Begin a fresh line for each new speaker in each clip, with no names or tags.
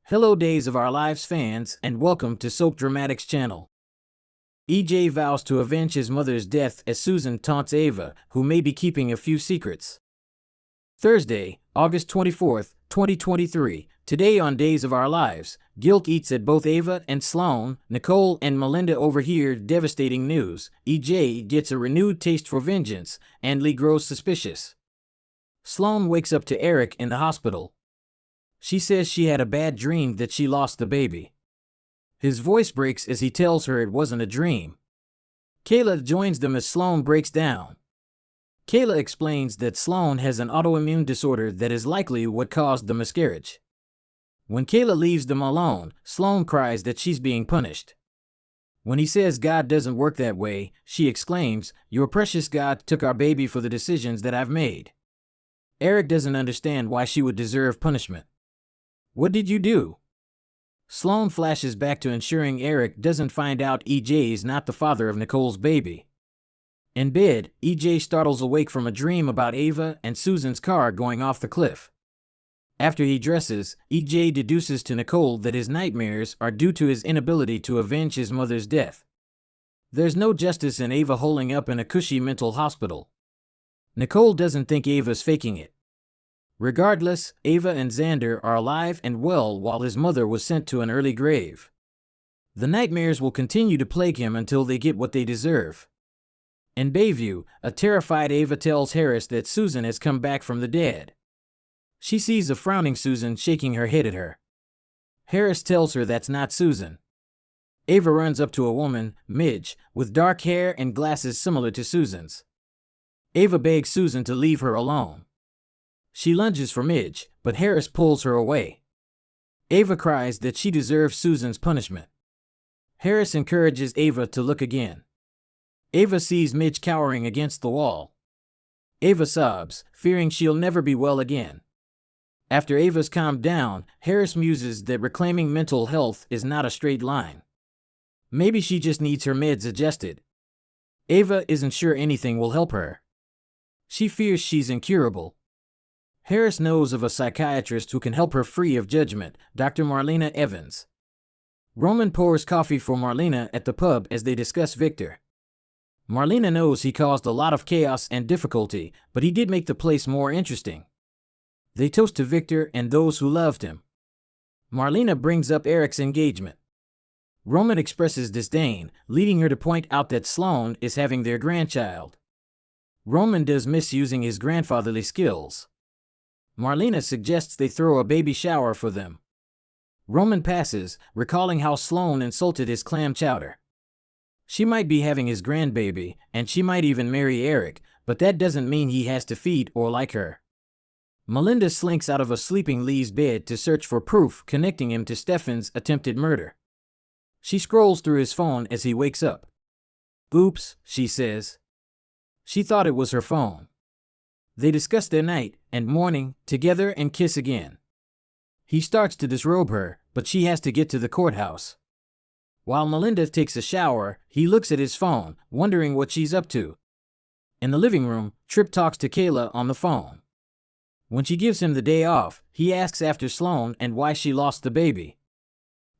Hello Days of Our Lives fans, and welcome to Soap Dramatics channel. EJ vows to avenge his mother's death as Susan taunts Ava, who may be keeping a few secrets. Thursday, August 24th, 2023. Today on Days of Our Lives, guilt eats at both Ava and Sloan. Nicole and Melinda overhear devastating news. EJ gets a renewed taste for vengeance, and Lee grows suspicious. Sloan wakes up to Eric in the hospital. She says she had a bad dream that she lost the baby. His voice breaks as he tells her it wasn't a dream. Kayla joins them as Sloan breaks down. Kayla explains that Sloan has an autoimmune disorder that is likely what caused the miscarriage. When Kayla leaves them alone, Sloan cries that she's being punished. When he says God doesn't work that way, she exclaims, "Your precious God took our baby for the decisions that I've made." Eric doesn't understand why she would deserve punishment. "What did you do?" Sloan flashes back to ensuring Eric doesn't find out EJ's not the father of Nicole's baby. In bed, EJ startles awake from a dream about Ava and Susan's car going off the cliff. After he dresses, EJ deduces to Nicole that his nightmares are due to his inability to avenge his mother's death. There's no justice in Ava holding up in a cushy mental hospital. Nicole doesn't think Ava's faking it. Regardless, Ava and Xander are alive and well while his mother was sent to an early grave. The nightmares will continue to plague him until they get what they deserve. In Bayview, a terrified Ava tells Harris that Susan has come back from the dead. She sees a frowning Susan shaking her head at her. Harris tells her that's not Susan. Ava runs up to a woman, Midge, with dark hair and glasses similar to Susan's. Ava begs Susan to leave her alone. She lunges for Midge, but Harris pulls her away. Ava cries that she deserves Susan's punishment. Harris encourages Ava to look again. Ava sees Midge cowering against the wall. Ava sobs, fearing she'll never be well again. After Ava's calmed down, Harris muses that reclaiming mental health is not a straight line. Maybe she just needs her meds adjusted. Ava isn't sure anything will help her. She fears she's incurable. Harris knows of a psychiatrist who can help her free of judgment, Dr. Marlena Evans. Roman pours coffee for Marlena at the pub as they discuss Victor. Marlena knows he caused a lot of chaos and difficulty, but he did make the place more interesting. They toast to Victor and those who loved him. Marlena brings up Eric's engagement. Roman expresses disdain, leading her to point out that Sloan is having their grandchild. Roman does miss using his grandfatherly skills. Marlena suggests they throw a baby shower for them. Roman passes, recalling how Sloan insulted his clam chowder. She might be having his grandbaby, and she might even marry Eric, but that doesn't mean he has to feed or like her. Melinda slinks out of a sleeping Lee's bed to search for proof connecting him to Stefan's attempted murder. She scrolls through his phone as he wakes up. "Oops," she says. She thought it was her phone. They discuss their night and morning together and kiss again. He starts to disrobe her, but she has to get to the courthouse. While Melinda takes a shower, he looks at his phone, wondering what she's up to. In the living room, Tripp talks to Kayla on the phone. When she gives him the day off, he asks after Sloan and why she lost the baby.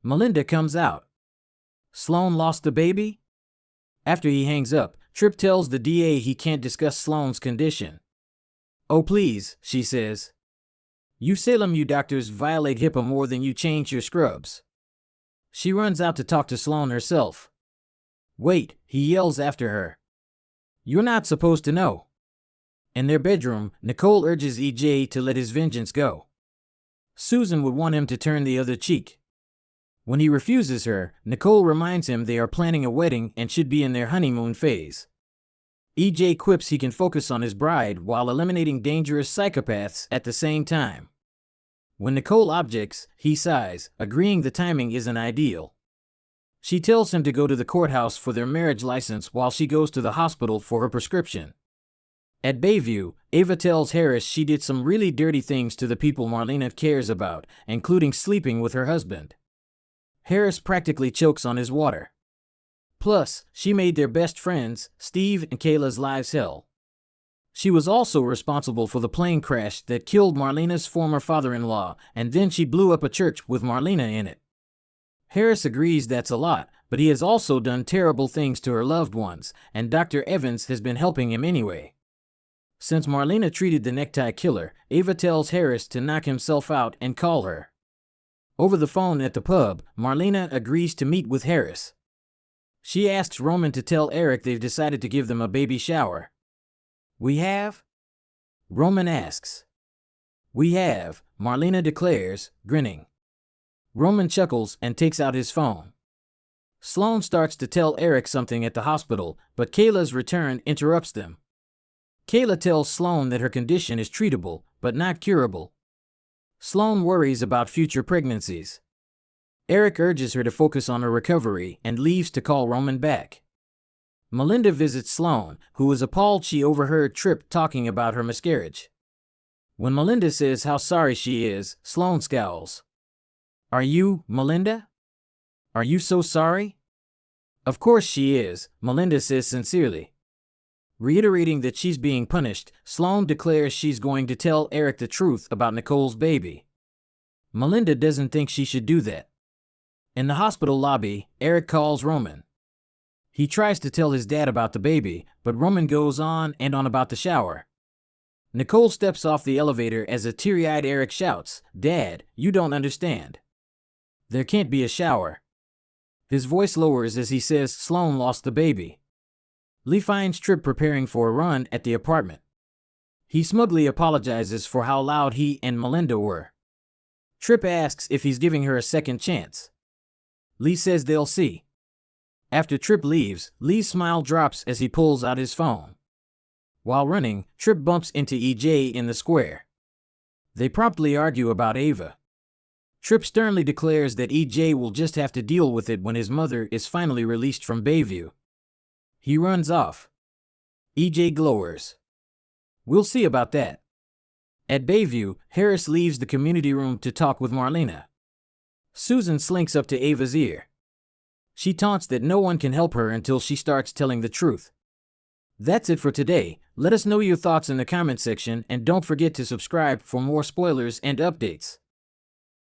Melinda comes out. Sloan lost the baby? After he hangs up, Tripp tells the DA he can't discuss Sloan's condition. "Oh please," she says. "You Salem doctors violate HIPAA more than you change your scrubs." She runs out to talk to Sloan herself. "Wait," he yells after her. "You're not supposed to know." In their bedroom, Nicole urges EJ to let his vengeance go. Susan would want him to turn the other cheek. When he refuses her, Nicole reminds him they are planning a wedding and should be in their honeymoon phase. EJ quips he can focus on his bride while eliminating dangerous psychopaths at the same time. When Nicole objects, he sighs, agreeing the timing isn't ideal. She tells him to go to the courthouse for their marriage license while she goes to the hospital for her prescription. At Bayview, Ava tells Harris she did some really dirty things to the people Marlena cares about, including sleeping with her husband. Harris practically chokes on his water. Plus, she made their best friends, Steve and Kayla's lives hell. She was also responsible for the plane crash that killed Marlena's former father-in-law, and then she blew up a church with Marlena in it. Harris agrees that's a lot, but he has also done terrible things to her loved ones, and Dr. Evans has been helping him anyway. Since Marlena treated the necktie killer, Ava tells Harris to knock himself out and call her. Over the phone at the pub, Marlena agrees to meet with Harris. She asks Roman to tell Eric they've decided to give them a baby shower. "We have?" Roman asks. "We have," Marlena declares, grinning. Roman chuckles and takes out his phone. Sloan starts to tell Eric something at the hospital, but Kayla's return interrupts them. Kayla tells Sloan that her condition is treatable, but not curable. Sloan worries about future pregnancies. Eric urges her to focus on her recovery and leaves to call Roman back. Melinda visits Sloan, who is appalled she overheard Tripp talking about her miscarriage. When Melinda says how sorry she is, Sloan scowls. "Are you, Melinda? Are you so sorry?" "Of course she is," Melinda says sincerely. Reiterating that she's being punished, Sloan declares she's going to tell Eric the truth about Nicole's baby. Melinda doesn't think she should do that. In the hospital lobby, Eric calls Roman. He tries to tell his dad about the baby, but Roman goes on and on about the shower. Nicole steps off the elevator as a teary-eyed Eric shouts, "Dad, you don't understand. There can't be a shower." His voice lowers as he says Sloan lost the baby. Lee finds Tripp preparing for a run at the apartment. He smugly apologizes for how loud he and Melinda were. Tripp asks if he's giving her a second chance. Lee says they'll see. After Tripp leaves, Lee's smile drops as he pulls out his phone. While running, Tripp bumps into EJ in the square. They promptly argue about Ava. Tripp sternly declares that EJ will just have to deal with it when his mother is finally released from Bayview. He runs off. EJ glowers. "We'll see about that." At Bayview, Harris leaves the community room to talk with Marlena. Susan slinks up to Ava's ear. She taunts that no one can help her until she starts telling the truth. That's it for today. Let us know your thoughts in the comment section and don't forget to subscribe for more spoilers and updates.